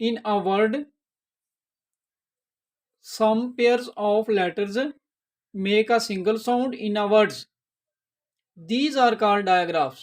in a word. Some pairs of letters make a single sound in a words. These are called diagraphs.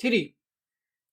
3،